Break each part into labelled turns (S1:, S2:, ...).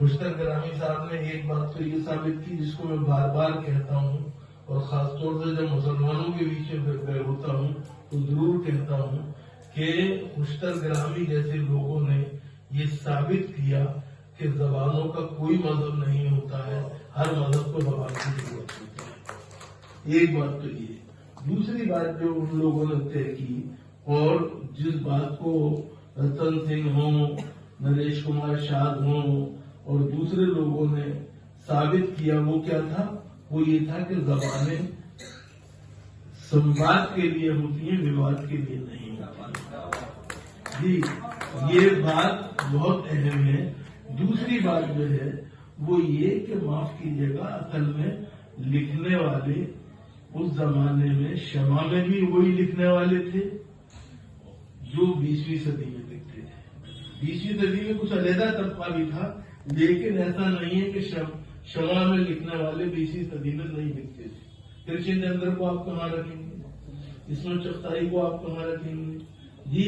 S1: خوشتر گرامی صاحب نے ایک بات تو یہ ثابت کی جس کو میں بار بار کہتا ہوں، اور خاص طور سے جب مسلمانوں کے بیچ میں ہوتا ہوں تو ضرور کہتا ہوں کہ خوشتر گرامی جیسے لوگوں نے یہ ثابت کیا کہ زبانوں کا کوئی مذہب نہیں ہوتا ہے، ہر مذہب کو زبان کی ضرورت ہوتی ہے۔ ایک بات تو یہ۔ دوسری بات جو ان لوگوں نے طے کی، اور جس بات کو رتن سنگھ ہوں، نریش کمار شاد ہوں اور دوسرے لوگوں نے ثابت کیا، وہ کیا تھا؟ وہ یہ تھا کہ زبانیں سمواد کے لیے ہوتی ہیں، وواد کے لیے نہیں ہوتی۔ جی یہ بات بہت اہم ہے۔ دوسری بات جو ہے وہ یہ کہ معاف کیجیے گا، اصل میں لکھنے والے اس زمانے میں شمع میں بھی وہی لکھنے والے تھے جو 20ویں صدی میں لکھتے تھے۔ 20ویں صدی میں کچھ علیحدہ طبقہ بھی تھا، لیکن ایسا نہیں ہے کہ شمع میں لکھنے والے 20ویں صدی میں نہیں لکھتے تھے۔ کرشن چندر کو آپ کہاں رکھیں گے؟ اسنو چغتائی کو آپ کہاں رکھیں گے؟ جی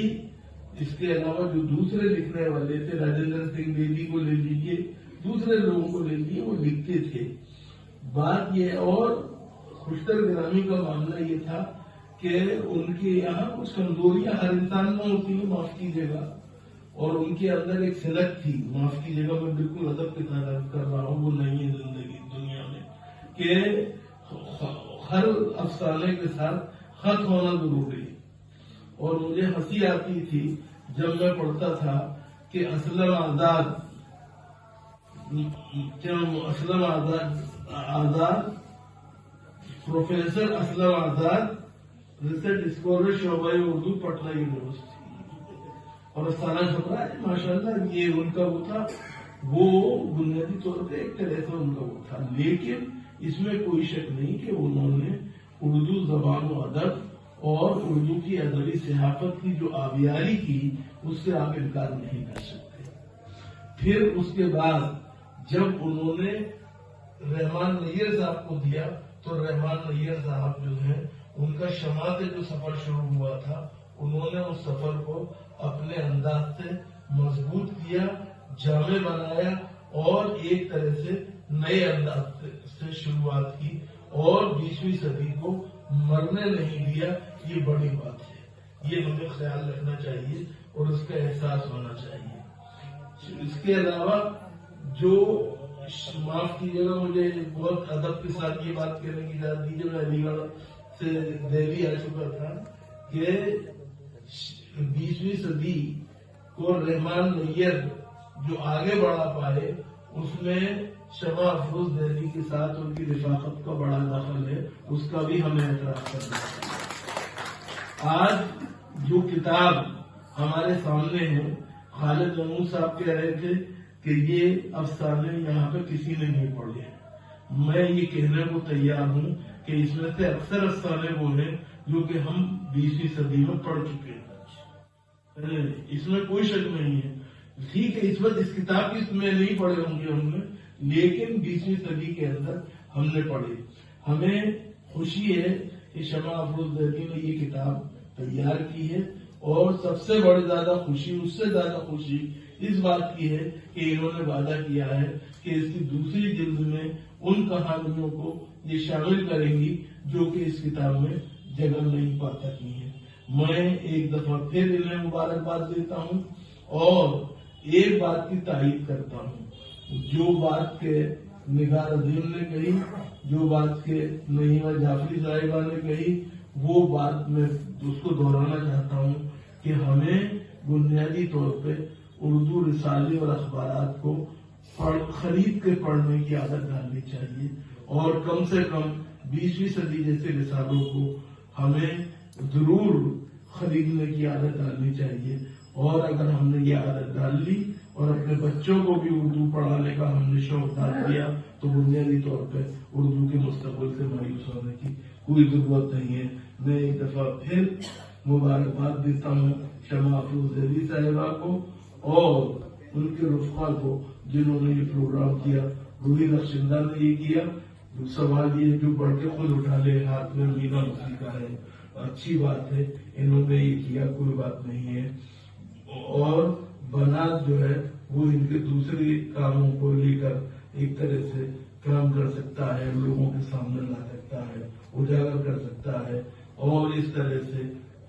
S1: اس کے علاوہ جو دوسرے لکھنے والے تھے، راجندر سنگھ بیدی کو لے لیجیے، دوسرے لوگوں کو لے لیجیے، وہ لکھتے تھے۔ بات یہ، اور خوشتر گرامی کا معاملہ یہ تھا کہ ان کے یہاں کچھ کمزوریاں ہر انسان میں ہوتی ہیں، معاف کیجیے گا، اور ان کے اندر ایک صنعت تھی، معاف کیجیے گا میں بالکل ادب کے ساتھ کر رہا ہوں، وہ نہیں ہے زندگی دنیا میں، کہ ہر افسانے کے ساتھ خط ہونا ضروری ہے۔ اور مجھے ہنسی آتی تھی جب میں پڑھتا تھا کہ اسلم آزاد پروفیسر اسلم آزاد ریسرچ اسکالر شعبہ اردو پٹنہ یونیورسٹی، اور افسانہ چھپرا ہے ماشاء اللہ، یہ ان کا وہ تھا، وہ بنیادی طور پہ ایک طرح سے ان کا وہ تھا، لیکن اس میں کوئی شک نہیں کہ انہوں نے اردو زبان و ادب اور اردو کی ادبی صحافت کی جو آبیاری کی، اس سے آپ انکار نہیں کر سکتے۔ پھر اس کے بعد جب انہوں نے رحمان نیر صاحب کو دیا تو رحمان نیر صاحب جو ہیں ان کا شمع سے جو سفر شروع ہوا تھا، انہوں نے اس سفر کو اپنے انداز سے مضبوط کیا، جامع بنایا اور ایک طرح سے نئے انداز سے شروعات کی، اور 20ویں صدی کو مرنے نہیں دیا۔ یہ بڑی بات ہے، یہ ہمیں خیال رکھنا چاہیے اور اس کا احساس ہونا چاہیے۔ اس کے علاوہ جو معاف کیجیے گا، مجھے بہت ادب کے ساتھ یہ بات کہنے کی اجازت دیجیے، میں علی گڑھ سے دہلی آ چکا تھا کہ 20ویں صدی کو رحمان نیر جو آگے بڑھا پائے، اس میں شمع افروز دہلی کے ساتھ ان کی رفاقت کا بڑا دخل ہے، اس کا بھی ہمیں اعتراف کرنا چاہیے۔ آج جو کتاب ہمارے سامنے ہے، خالد محمود صاحب کہہ رہے تھے کہ یہ افسانے یہاں پہ کسی نے نہیں پڑھے، میں یہ کہنے کو تیار ہوں کہ اس میں سے اکثر افسانے وہ ہیں جو کہ ہم 20ویں صدی میں پڑھ چکے ہیں، اس میں کوئی شک نہیں ہے۔ ٹھیک ہے، اس وقت اس کتاب کی میں نہیں پڑھے ہوں گے ہم نے، لیکن 20ویں صدی کے اندر ہم نے پڑھے۔ ہمیں خوشی ہے کہ شمع افروز دہلی نے یہ کتاب تیار کی ہے، اور سب سے بڑی زیادہ خوشی، اس سے زیادہ خوشی اس بات کی ہے کہ انہوں نے وعدہ کیا ہے کہ اس کی دوسری جلد میں ان کہانیوں کو یہ شامل کریں گی جو کہ اس کتاب میں جگہ نہیں پا سکی ہیں۔ میں ایک دفعہ پھر انہیں مبارکباد دیتا ہوں اور ایک بات کی تائید کرتا ہوں، جو بات کے نگار عظیم نے کہی، جو بات کے نعیمہ جعفری صاحبہ نے کہی، وہ بات میں اس کو دہرانا چاہتا ہوں کہ ہمیں بنیادی طور پہ اردو رسالے اور اخبارات کو خرید کے پڑھنے کی عادت ڈالنی چاہیے، اور کم سے کم 20ویں صدی جیسے رسالوں کو ہمیں ضرور خریدنے کی عادت ڈالنی چاہیے۔ اور اگر ہم نے یہ عادت ڈال لی اور اپنے بچوں کو بھی اردو پڑھانے کا ہم نے شوق ڈال دیا تو بنیادی طور پہ اردو کے مستقبل سے مایوس ہونے کی کوئی ضرورت نہیں ہے۔ میں ایک دفعہ پھر مبارکباد دیتا ہوں شمع افروز دہلی صاحبہ کو اور ان کے رفقا کو جنہوں نے یہ پروگرام کیا۔ روحی نقشندہ نے یہ کیا، سوال یہ جو بڑھ کے خود اٹھا لے، ہاتھ میں مینا مچھلی کا ہے، اچھی بات ہے، انہوں نے یہ کیا، کوئی بات نہیں ہے۔ اور بنات جو ہے وہ ان کے دوسرے کاموں کو لے کر ایک طرح سے کام کر سکتا ہے، لوگوں کے سامنے لا سکتا ہے، اجاگر کر سکتا ہے، اور اس طرح سے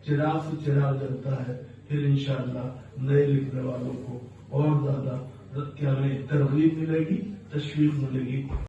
S1: چراغ سے چراغ جلتا ہے، پھر انشاءاللہ نئے لکھنے والوں کو اور زیادہ کیا میں ترغیب ملے گی، تشویق ملے گی۔